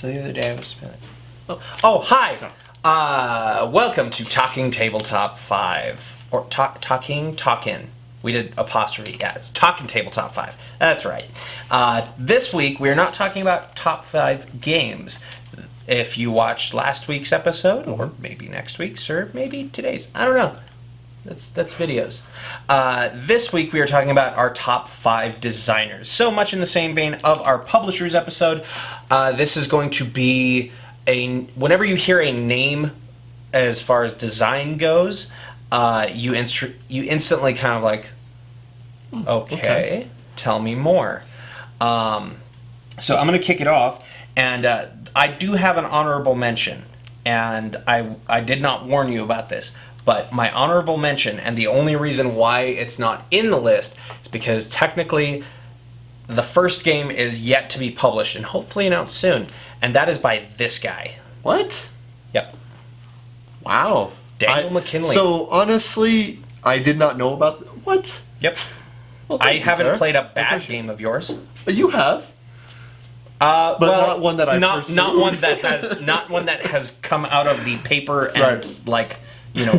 The other day I was spinning. Oh, hi! Welcome to Talking Tabletop 5. Or Talkin. We did apostrophe. Yeah, it's Talking Tabletop 5. That's right. This week, we're not talking about top 5 games. If you watched last week's episode, or maybe next week's, or maybe today's, I don't know. That's videos. This week we are talking about our top 5 designers. So much in the same vein of our publishers episode. This is going to be whenever you hear a name as far as design goes, you instantly kind of like, okay, tell me more. So I'm going to kick it off, and I do have an honorable mention, and I did not warn you about this. But my honorable mention, and the only reason why it's not in the list, is because technically the first game is yet to be published and hopefully announced soon, and that is by this guy. What? Yep. Wow. Daniel McKinley. So honestly, I did not know about what? Yep. Well, I haven't played a bad game of yours. You have. But well, not one that I pursued. Not one that has come out of the paper and like,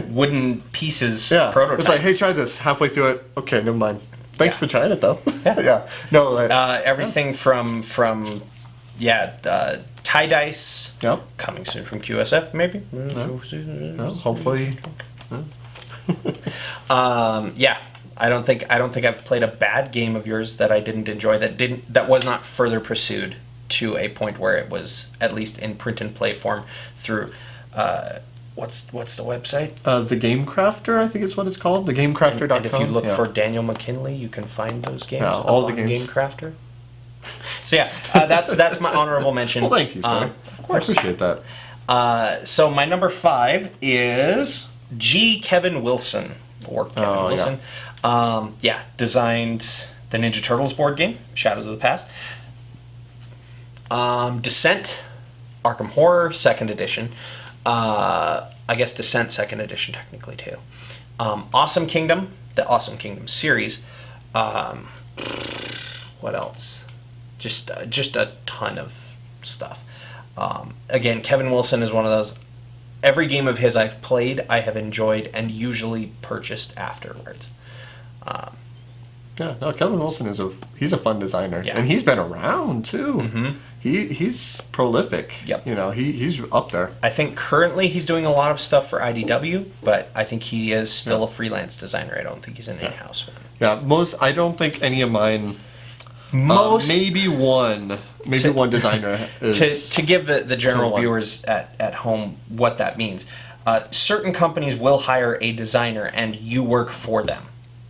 wooden pieces prototype. It's like, hey, try this. Halfway through it, okay, never mind. Thanks for trying it, though. Yeah. No. Everything from tie dice. Yep. Coming soon from QSF, maybe. Hopefully. I don't think I've played a bad game of yours that I didn't enjoy. That was not further pursued to a point where it was at least in print and play form through. What's the website? The Game Crafter, I think is what it's called. TheGameCrafter.com. And if you look for Daniel McKinley, you can find those games. Yeah, all the games. Game Crafter. So that's my honorable mention. Well, thank you, sir. Of course, I appreciate that. So my number 5 is Kevin Wilson, or Kevin Wilson. Designed the Ninja Turtles board game, Shadows of the Past. Descent, Arkham Horror, 2nd edition. I guess Descent 2nd edition technically too. Awesome Kingdom, the Awesome Kingdom series. What else? Just a ton of stuff. Again, Kevin Wilson is one of those. Every game of his I've played, I have enjoyed and usually purchased afterwards. Kevin Wilson he's a fun designer, and he's been around too. Mm-hmm. He's prolific. Yep. He's up there. I think currently he's doing a lot of stuff for IDW, but I think he is still a freelance designer. I don't think he's an in-house one. Yeah, I don't think any of mine. Maybe one designer is, to give the general viewers at home what that means. Certain companies will hire a designer and you work for them.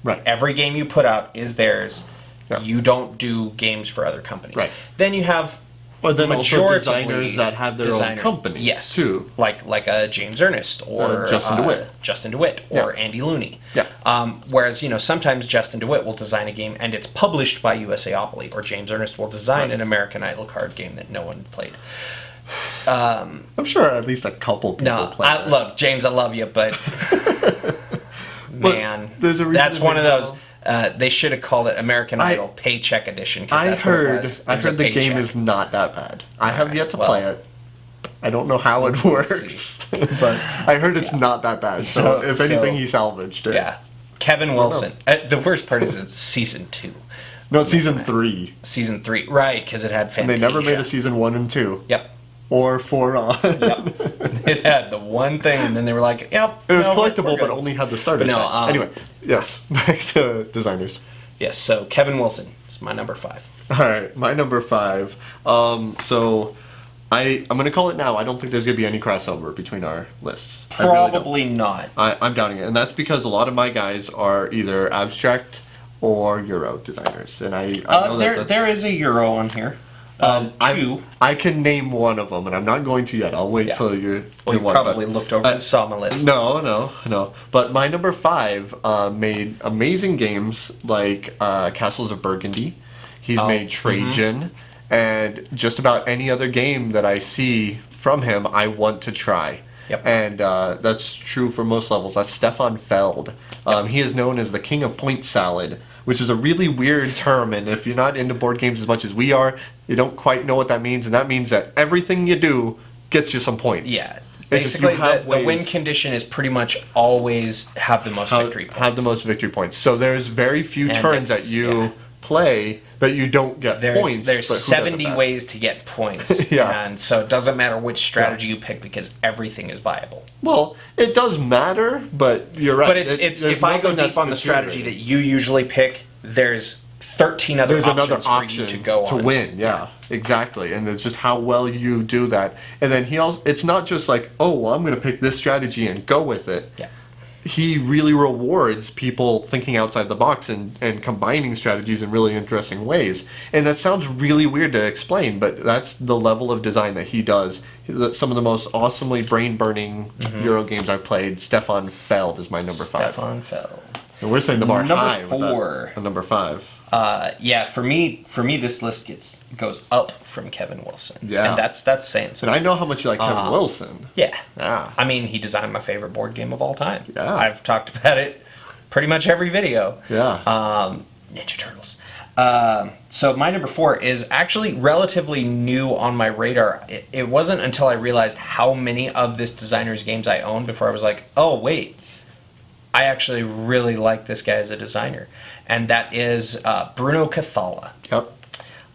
Right. Every game you put out is theirs. Yeah. You don't do games for other companies. Right. Then you have also designers that have their own companies too. Like a James Ernest or Justin DeWitt or Andy Looney. Yeah. Whereas sometimes Justin DeWitt will design a game and it's published by USAopoly, or James Ernest will design an American Idol card game that no one played. I'm sure at least a couple people played. Look, James, I love you, but man, there's a reason that's one of those. They should have called it American Idol Paycheck Edition. I heard the game is not that bad. I have yet to play it. I don't know how it works, but I heard it's not that bad. So if anything, he salvaged it. Yeah, Kevin Wilson. The worst part is it's season 2. No, it's season 3. Season 3, right? Because it had Fantasia. And they never made a season 1 and 2. Yep. Or 4 on. Yep. It had the one thing, and then they were like, "Yep." It was collectible, but only had the starter set. Anyway, yes, back to designers. Yes, so Kevin Wilson is my number 5. All right, my number 5. So I'm going to call it now. I don't think there's going to be any crossover between our lists. Probably not. I'm doubting it, and that's because a lot of my guys are either abstract or Euro designers, and I know there is a Euro on here. 2. I can name one of them, and I'm not going to yet. I'll wait till you're. Well, you probably looked over and saw my list. No. But my number 5 made amazing games like Castles of Burgundy. He's made Trajan, and just about any other game that I see from him, I want to try. Yep. And that's true for most levels. That's Stefan Feld. He is known as the King of Point Salad, which is a really weird term. And if you're not into board games as much as we are, you don't quite know what that means. And that means that everything you do gets you some points. Yeah. It's just Basically, the win condition is pretty much always have the most victory points. Have the most victory points. So there's very few turns that you play that you don't get points. There's 70 ways to get points. Yeah. And so it doesn't matter which strategy you pick because everything is viable. Well, it does matter, but you're right. But it's if I go deep on the strategy that you usually pick, there's 13 other options for you to go on. To win, yeah, exactly. And it's just how well you do that. And then it's not just like, oh, well, I'm going to pick this strategy and go with it. Yeah. He really rewards people thinking outside the box and combining strategies in really interesting ways. And that sounds really weird to explain, but that's the level of design that he does. Some of the most awesomely brain-burning Euro games I've played. Stefan Feld is my number 5. Stefan Feld. And we're saying the bar high number 4. With number 5. Yeah, for me, this list goes up from Kevin Wilson. Yeah, and that's saying something. And I know how much you like Kevin Wilson. Yeah, yeah. I mean, he designed my favorite board game of all time. Yeah, I've talked about it pretty much every video. Yeah. Ninja Turtles. So my number 4 is actually relatively new on my radar. It wasn't until I realized how many of this designer's games I own before I was like, oh wait, I actually really like this guy as a designer. And that is Bruno Cathala. Yep.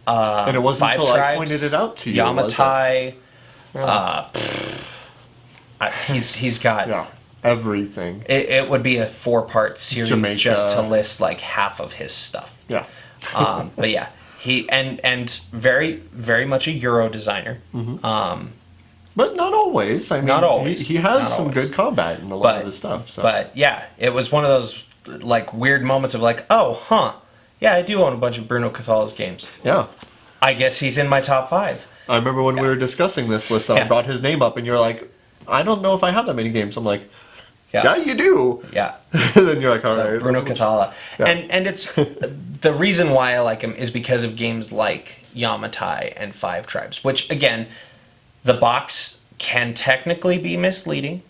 And it wasn't until I pointed it out to you. Yamatai. He's got everything. It would be a 4-part series Jamaica. Just to list like half of his stuff. Yeah. But yeah, he and very very much a Euro designer. Mm-hmm. But not always. I mean, not always. He has some good combat in a lot of his stuff. So. But yeah, it was one of those like weird moments of like, oh, huh, yeah, I do own a bunch of Bruno Cathala's games. Yeah. I guess he's in my top 5. I remember when we were discussing this list, I brought his name up, and you're like, I don't know if I have that many games. I'm like, yeah you do. Yeah. Then you're like, all right. Bruno Cathala. Yeah. And it's the reason why I like him is because of games like Yamatai and Five Tribes, which again, the box can technically be misleading,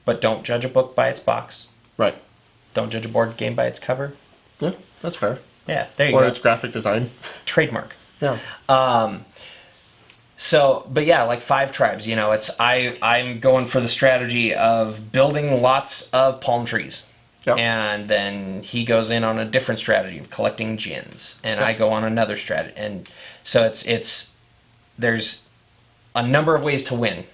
but don't judge a book by its box. Right. Don't judge a board game by its cover. Yeah, that's fair. Yeah, there you go. Or its graphic design. Trademark. Yeah. So, but yeah, like Five Tribes, I'm going for the strategy of building lots of palm trees. Yep. And then he goes in on a different strategy of collecting gins, and I go on another strategy. And so there's a number of ways to win.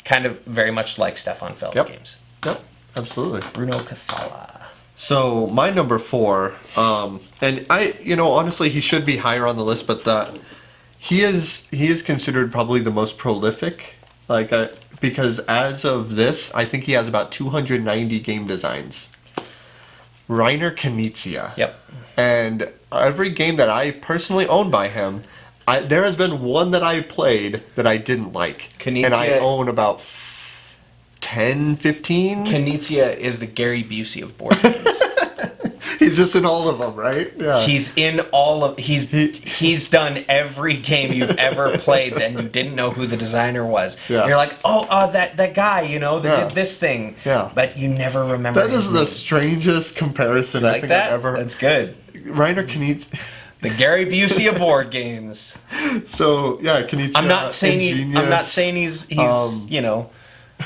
Kind of very much like Stefan Feld's games. Yep, absolutely. Bruno Cathala. So my number 4, and honestly, he should be higher on the list, but he is considered probably the most prolific, because as of this, I think he has about 290 game designs. Reiner Knizia. Yep. And every game that I personally own by him, there has been one that I played that I didn't like. Knizia, and I own about 10, 15. Knizia is the Gary Busey of board games. He's just in all of them, right? Yeah. He's in all of... He's done every game you've ever played and you didn't know who the designer was. Yeah. You're like, that guy, that did this thing. Yeah. But you never remember That is the strangest comparison I think I've ever... That's good. Reiner Knizia... The Gary Busey of board games. So, yeah, Knizia... I'm not saying he's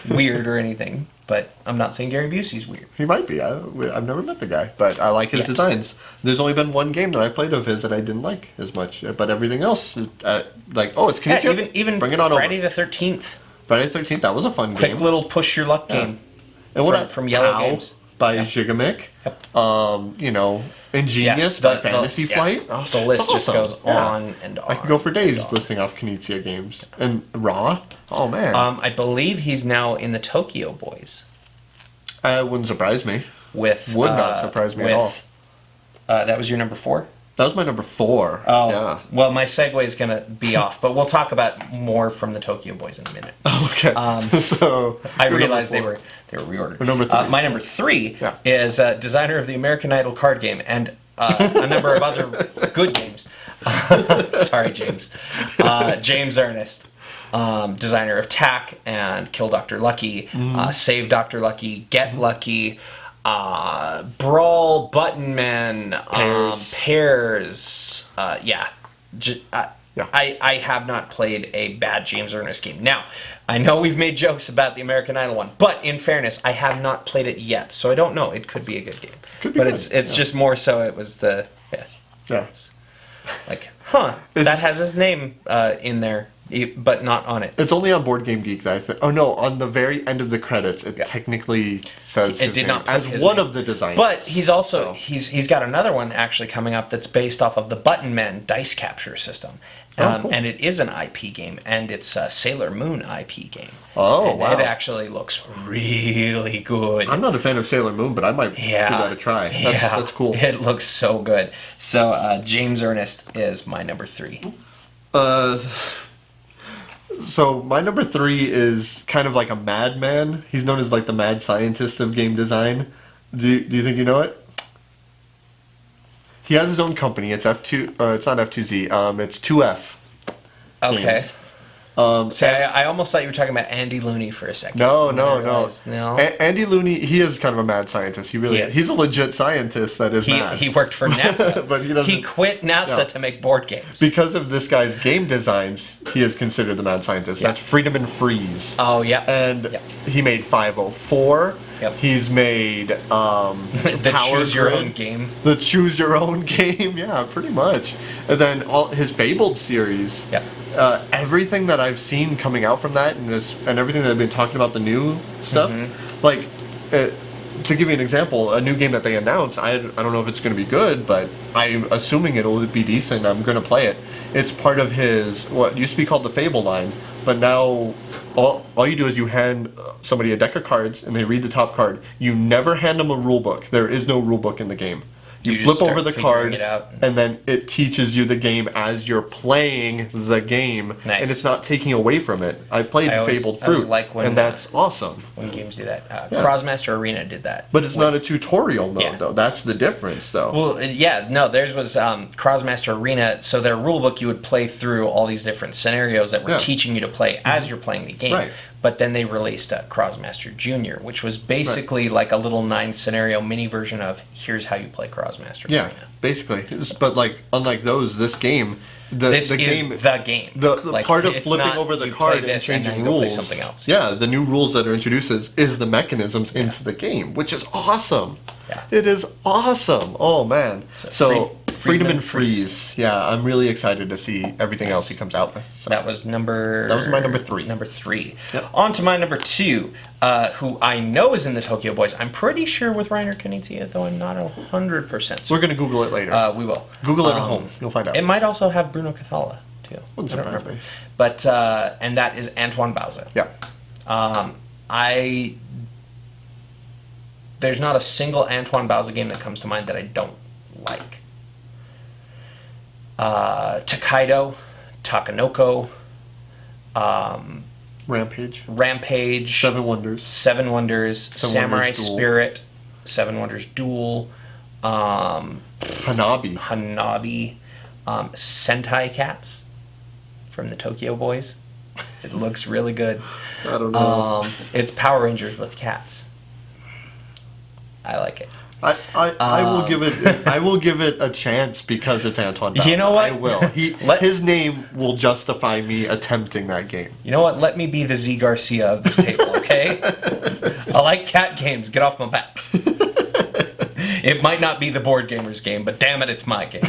weird or anything. But I'm not saying Gary Busey's weird. He might be. I've never met the guy, but I like his designs. There's only been one game that I played of his that I didn't like as much, but everything else, it's Knizia. Yeah, even bring it on Friday over. the 13th. Friday the 13th, that was a fun game. Quick little push your luck game. And from Yellow Games by Zigamic. Yep. Ingenious by Fantasy Flight. Oh, the list just goes on and on. I could go for days listing off Knizia games. And Raw. Oh man. I believe he's now in the Tokyo Boys. Wouldn't surprise me. Would not surprise me at all. That was your number 4? That was my number 4. Oh, yeah. Well, my segue is going to be off, but we'll talk about more from the Tokyo Boys in a minute. Okay. So I realized they were reordered. Number 3. My number 3 is designer of the American Idol card game and a number of other good games. Sorry, James. James Ernest. Designer of Tack and Kill Dr. Lucky, Save Dr. Lucky, Get Lucky, Brawl, Button Man, Pairs. Pairs. Yeah. Yeah. I have not played a bad James Ernest game. Now, I know we've made jokes about the American Idol one, but in fairness, I have not played it yet, so I don't know. It could be a good game. Could be but good, it's just more so it was the Yeah. like Is that this- has his name in there, but not on it. It's only on Board Game Geek that I think. Oh no! On the very end of the credits, it Yeah. technically says It his did name not put as his one name. of the designers. But he's also So- he's got another one actually coming up that's based off of the Button Men dice capture system. Cool. And it is an IP game, and it's a Sailor Moon IP game. Oh, and wow. It actually looks really good. I'm not a fan of Sailor Moon, but I might give that a try. That's cool. It looks so good. So James Ernest is my number 3. So my number 3 is kind of like a madman. He's known as like the mad scientist of game design. Do you think you know it? He has his own company. It's F2. It's not F2Z. It's 2F. Okay. Games. So I almost thought you were talking about Andy Looney for a second. No, And then I no. realized, no. Andy Looney, he is kind of a mad scientist. He really He is. is. He's a legit scientist that is mad. He worked for NASA. But he doesn't- He quit NASA Yeah. to make board games. Because of this guy's game designs, he is considered the mad scientist. Yeah. That's Freedom and Freeze. Oh, yeah. And Yeah. he made 504. Yep. He's made The Power choose your Grid. own game. The choose your own game, yeah, pretty much. And then all his Fabled series. Yep. Everything that I've seen coming out from that, and everything that I've been talking about the new stuff, Mm-hmm. like to give you an example, a new game that they announced, I don't know if it's going to be good, but I'm assuming it'll be decent. I'm going to play it. It's part of his what used to be called the Fable line, but now all you do is you hand somebody a deck of cards and they read the top card. You never hand them a rule book. There is no rule book in the game. You You just flip start over the figuring card, it out. and then it teaches you the game as you're playing the game, Nice. and it's not taking away from it. I've played I always- Fabled I always Fruit, like when, and that's awesome. When games do that. Yeah. Crossmaster Arena did that. But it's not a tutorial mode, Yeah. though. That's the difference, though. Well, yeah, no, theirs was Crossmaster Arena. So their rulebook, you would play through all these different scenarios that were Yeah. teaching you to play as you're playing the game. Right. But then they released Crossmaster Junior, which was basically like a little 9 scenario mini version of here's how you play Crossmaster Yeah, Arena. basically. But like, unlike those, this game, This the is game, the game. the Like, part of it's flipping not over the you play card and this and then changing go play rules, something else. Yeah, the new rules that are introduced is the mechanisms into the game, which is awesome. Yeah. It is awesome. Oh man. So Freedom and Freeze. Freeze. Yeah, I'm really excited to see everything else he comes out with. So. That was number. That was my number 3. Number 3. Yep. On to my number 2, who I know is in the Tokyo Boys. I'm pretty sure with Reiner Knizia, though I'm not 100% So we're gonna Google it later. We will. Google it at home. You'll find out. It might also have Bruno Cathala, too. Wouldn't I don't surprise remember. me. But, and that is Antoine Vallon. Yeah. There's not a single Antoine Vallon game that comes to mind that I don't like. Takedo, Takanoko, Rampage. Seven Wonders. Seven Wonders, Samurai Wonders Duel. Spirit, Seven Wonders Duel, Hanabi. Hanabi, Sentai Cats from the Tokyo Boys. It looks really good. I don't know. It's Power Rangers with cats. I like it. I will give it. I will give it a chance because it's Antoine Vallon. You know what? I will. His name will justify me attempting that game. You know what? Let me be the Z Garcia of this table, okay? I like cat games. Get off my back. It might not be the board gamer's game, but damn it, it's my game.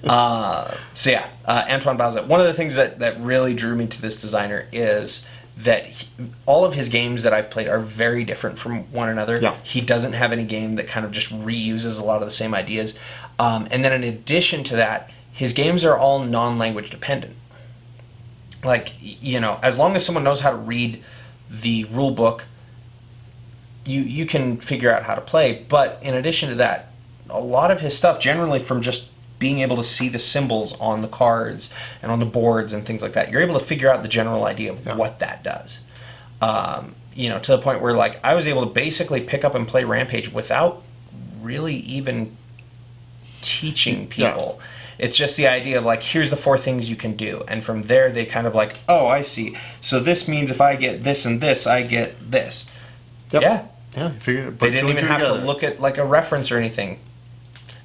Antoine Vallon. One of the things that really drew me to this designer is that all of his games that I've played are very different from one another. Yeah. He doesn't have any game that kind of just reuses a lot of the same ideas. And then in addition to that, his games are all non-language dependent. Like, you know, as long as someone knows how to read the rule book, you can figure out how to play. But in addition to that, a lot of his stuff, generally from just being able to see the symbols on the cards and on the boards and things like that, you're able to figure out the general idea of what that does. You know, to the point where, like, I was able to basically pick up and play Rampage without really even teaching people. Yeah. It's just the idea of, like, here's the 4 things you can do. And from there, they kind of like, oh, I see. So this means if I get this and this, I get this. Yep. Yeah. Yeah, you figured it. They didn't even have to look at like a reference or anything.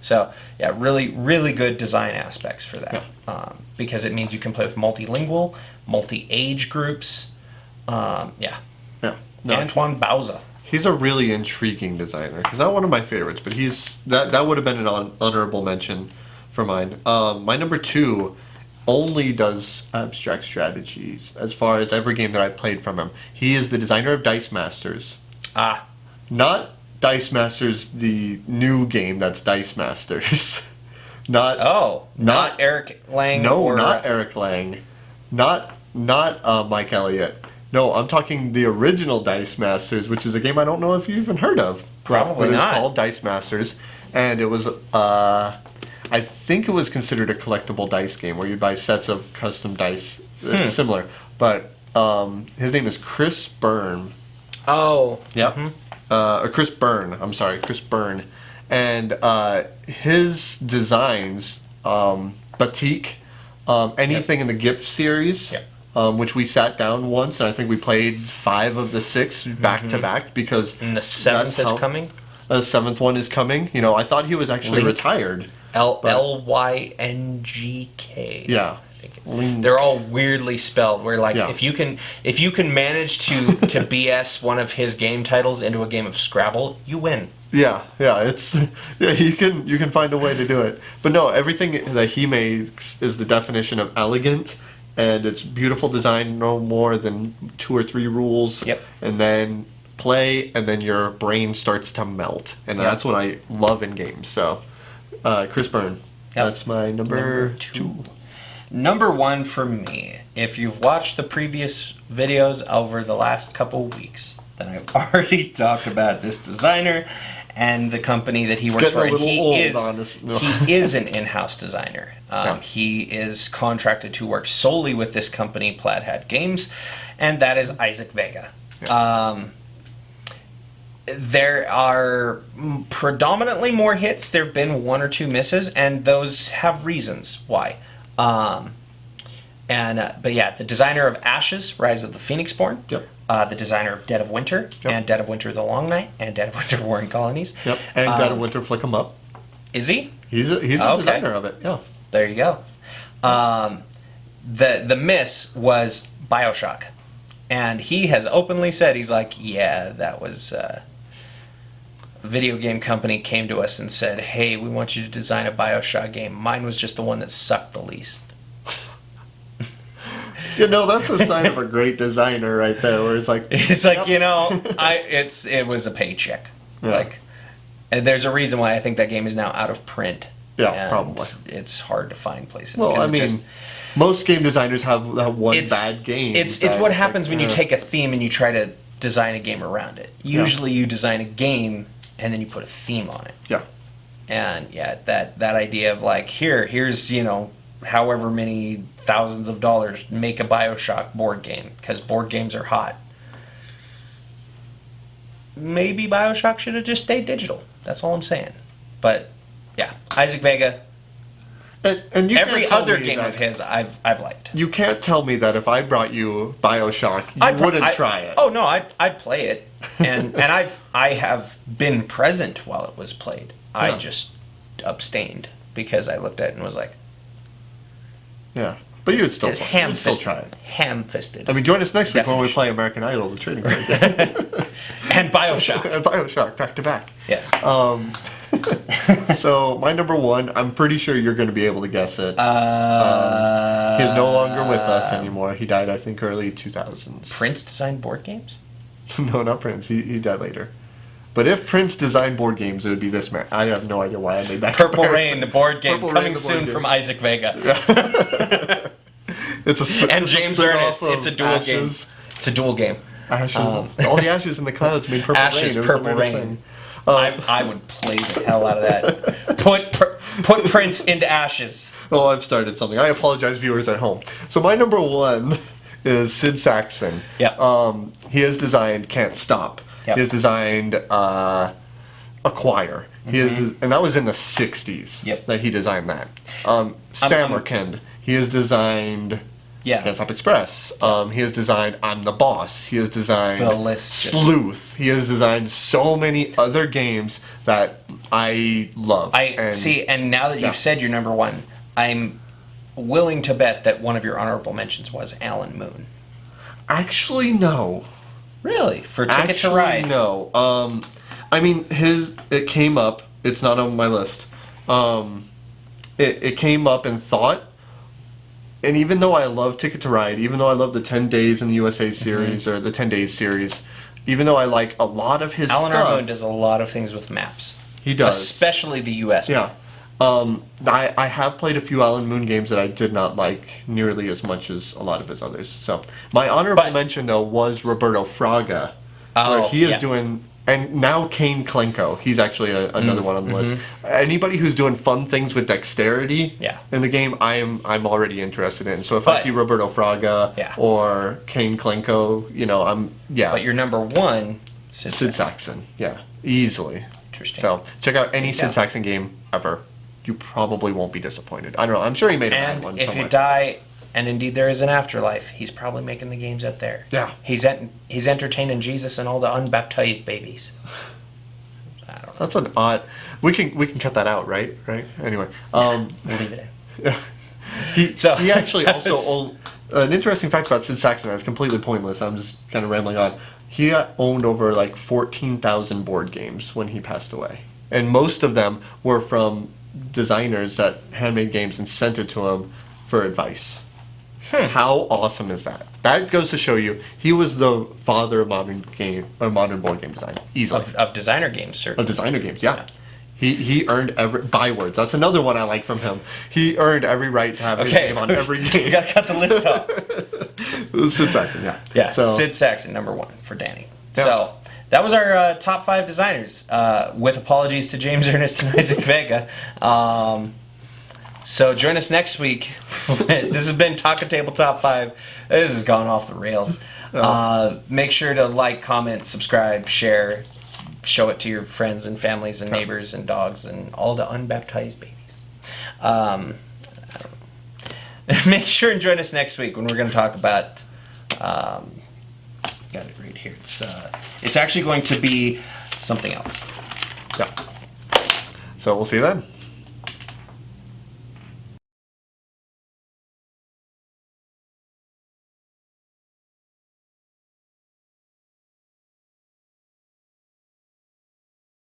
So yeah, really, really good design aspects for that. Yeah. Because it means you can play with multilingual, multi-age groups. Yeah. Yeah. No, Antoine Vallon. He's a really intriguing designer. He's not one of my favorites, but that would have been an honorable mention for mine. My number 2 only does abstract strategies as far as every game that I've played from him. He is the designer of Dice Masters. Not Dice Masters, the new game that's Dice Masters. Not Eric Lang. No, not Eric Lang. Not Mike Elliott. No, I'm talking the original Dice Masters, which is a game I don't know if you even heard of. Probably but not. It's called Dice Masters, and it was I think it was considered a collectible dice game where you buy sets of custom dice. Similar, but his name is Chris Byrne. Oh. Yep. Or Chris Byrne. I'm sorry, Chris Byrne. And his designs, Batik, anything in the GIF series, which we sat down once, and I think we played 5 of the 6 back to back because. And the 7th is coming. The 7th one is coming. You know, I thought he was actually retired. Lynggk. Yeah. They're all weirdly spelled. Where like if you can manage to BS one of his game titles into a game of Scrabble, you win. Yeah, you can find a way to do it. But no, everything that he makes is the definition of elegant, and it's beautiful design. No more than 2 or 3 rules. Yep. And then play, and then your brain starts to melt, and that's what I love in games. So, Chris Byrne. That's my number 2. Number 1 for me, if you've watched the previous videos over the last couple weeks, then I've already talked about this designer and the company that he works for. And he is an in-house designer. He is contracted to work solely with this company, Plaid Hat Games, and that is Isaac Vega. Yeah. There are predominantly more hits. There have been 1 or 2 misses, and those have reasons why. But yeah, the designer of Ashes, Rise of the Phoenixborn. Yep. The designer of Dead of Winter, and Dead of Winter The Long Night, and Dead of Winter Warring Colonies. Yep. And Dead of Winter Flick 'em Up. Is he? He's a designer of it. Yeah. There you go. The miss was BioShock, and he has openly said, he's like, yeah, that was. A video game company came to us and said, hey, we want you to design a BioShock game. Mine was just the one that sucked the least. You know, that's a sign of a great designer right there, where it's like... you know, it was a paycheck. Yeah. Like, and there's a reason why I think that game is now out of print. Yeah, probably. It's hard to find places. Well, I mean, most game designers have that one bad game. It's what happens when you take a theme and you try to design a game around it. Usually you design a game and then you put a theme on it. Yeah. And that idea of like, here's, you know, however many thousands of dollars, make a BioShock board game, because board games are hot. Maybe BioShock should have just stayed digital. That's all I'm saying. But yeah, Isaac Vega. And you every other game of his I've liked. You can't tell me that if I brought you BioShock, you wouldn't try it. Oh no, I'd play it, and I have been present while it was played. Yeah. I just abstained because I looked at it and was like, yeah, but you would still try it. Ham-fisted. I mean, join us next week when we play American Idol, the trading card game, and BioShock. And BioShock back to back. Yes. So my number 1, I'm pretty sure you're going to be able to guess it. He's no longer with us anymore. He died, I think, early 2000s. Prince designed board games? No, not Prince. He died later. But if Prince designed board games, it would be this man. I have no idea why I made that. Purple Rain, the board game, coming soon from Isaac Vega. Yeah. And James Ernest. It's a dual game. It's a dual game. Ashes. All the ashes in the clouds made purple Ashes, rain. Purple Rain. I would play the hell out of that. Put Prince into Ashes. Oh, I've started something. I apologize, viewers at home. So my number 1 is Sid Saxon. Yeah. He has designed Can't Stop. Yep. He has designed Acquire. Mm-hmm. And that was in the 60s that he designed that. Samarkand. He has designed Yeah. GameStop Express. He has designed I'm the Boss. He has designed The list Sleuth. He has designed so many other games that I love. And now that you've said your number one, I'm willing to bet that one of your honorable mentions was Alan Moon. Actually, no. Really? For Ticket to Ride? No. I mean, it came up. It's not on my list. It came up in thought. And even though I love Ticket to Ride, even though I love the 10 Days in the USA series or the 10 Days series, even though I like a lot of his Alan stuff... Moon does a lot of things with maps. He does. Especially the US map. I have played a few Alan Moon games that I did not like nearly as much as a lot of his others. So my honorable mention, though, was Roberto Fraga, where he is doing... And now Kane Klenko, he's actually another one on the list. Anybody who's doing fun things with dexterity in the game, I'm already interested in. So if I see Roberto Fraga or Kane Klenko, I'm But your number one, Sid Saxon, easily. Interesting. So check out any Sid Saxon game ever. You probably won't be disappointed. I don't know. I'm sure he made a bad one. And if somewhere. you die, and indeed there is an afterlife, he's probably making the games out there. Yeah. He's entertaining Jesus and all the unbaptized babies. I don't know. That's an odd. We can cut that out, right? Right. Anyway, we'll leave it in. He actually also an interesting fact about Sid Saxon that's completely pointless. I'm just kind of rambling on. He owned over like 14,000 board games when he passed away, and most of them were from designers that handmade games and sent it to him for advice. How awesome is that? That goes to show you he was the father of modern board game design, easily. Of designer games, certainly. Of designer games, yeah. He earned every Bywords. That's another one I like from him. He earned every right to have his name on every game. You gotta cut the list off. Sid Saxon, yeah. Yeah, so, Sid Saxon, number one for Danny. Yeah. So that was our top 5 designers. With apologies to James Ernest and Isaac Vega. So join us next week. This has been Talkin' Tabletop 5. This has gone off the rails. Make sure to like, comment, subscribe, share, show it to your friends and families and neighbors and dogs and all the unbaptized babies. Make sure and join us next week when we're going to talk about... got it right here. It's actually going to be something else. Yeah. So we'll see you then.